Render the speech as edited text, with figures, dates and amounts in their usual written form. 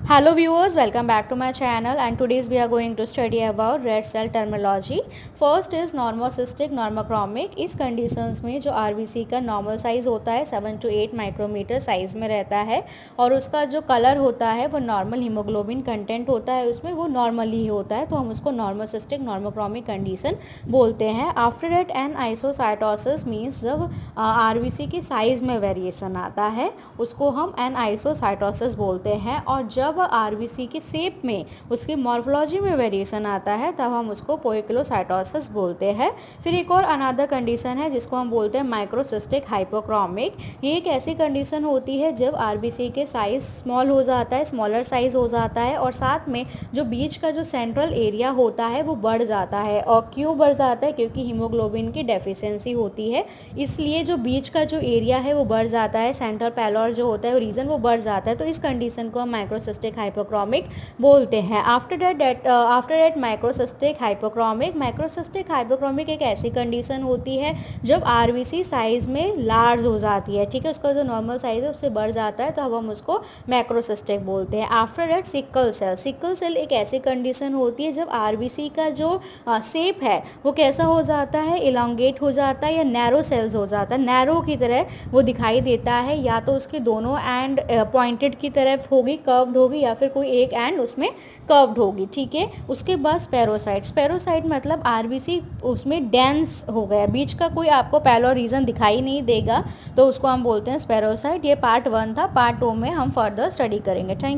Hello viewers, welcome back to my channel and today's we are going to study about red cell terminology. First is normocystic normochromic. इस conditions में जो RBC का normal size होता है 7 to 8 micrometer size में रहता है और उसका जो कलर होता है वो नॉर्मल हीमोग्लोबिन कंटेंट होता है, उसमें वो नॉर्मली ही होता है, तो हम उसको नॉर्मोसिस्टिक नॉर्मोक्रोमिक कंडीशन बोलते हैं. आफ्टर दैट एन आइसोसाइटोसिस मीन्स जब RBC की साइज में वेरिएशन आता है उसको हम एन आइसोसाइटोसिस बोलते हैं. और जब आरबीसी के शेप में उसकी मॉर्फोलॉजी में वेरिएशन आता है तब हम उसको पोइकिलोसाइटोसिस बोलते हैं. फिर एक और अनदर कंडीशन है जिसको हम बोलते हैं माइक्रोसिस्टिक हाइपोक्रोमिक. ये एक ऐसी कंडीशन होती है जब आरबीसी के साइज स्मॉल हो जाता है, स्मॉलर साइज हो जाता है और साथ में जो बीच का जो सेंट्रल एरिया होता है वो बढ़ जाता है. और क्यों बढ़ जाता है? क्योंकि हीमोग्लोबिन की डेफिशिएंसी होती है, इसलिए जो बीच का जो एरिया है वो बढ़ जाता है, सेंट्रल पैलोर जो होता है वो रीजन वो बढ़ जाता है. तो इस कंडीशन को हम माइक्रोसिस्टिक हाइपोक्रोमिक बोलते हैं. आफ्टर दैट माइक्रोसिस्टिक हाइपोक्रोमिक एक ऐसी कंडीशन होती है जब आरबीसी साइज में लार्ज हो जाती है, ठीक है, उसका जो नॉर्मल साइज है उससे बढ़ जाता है, तो अब हम उसको मैक्रोसिस्टिक बोलते हैं. आफ्टर दैट सिकल सेल एक ऐसी कंडीशन होती है जब आरबीसी का जो शेप है वो कैसा हो जाता है, इलांगेट हो जाता है या नैरो सेल्स हो जाता है, नैरो की तरह वो दिखाई देता है, या तो उसके दोनों एंड पॉइंटेड की तरफ होगी, कर्व्ड होगी, या फिर कोई एक एंड उसमें कर्व्ड होगी, ठीक है. उसके बाद स्पेरोसाइट मतलब आरबीसी उसमें डेंस हो गया, बीच का कोई आपको पैलो रीजन दिखाई नहीं देगा, तो उसको हम बोलते हैं स्पेरोसाइट. ये पार्ट 1 था. पार्ट 2 में हम फर्दर स्टडी करेंगे. Thank you.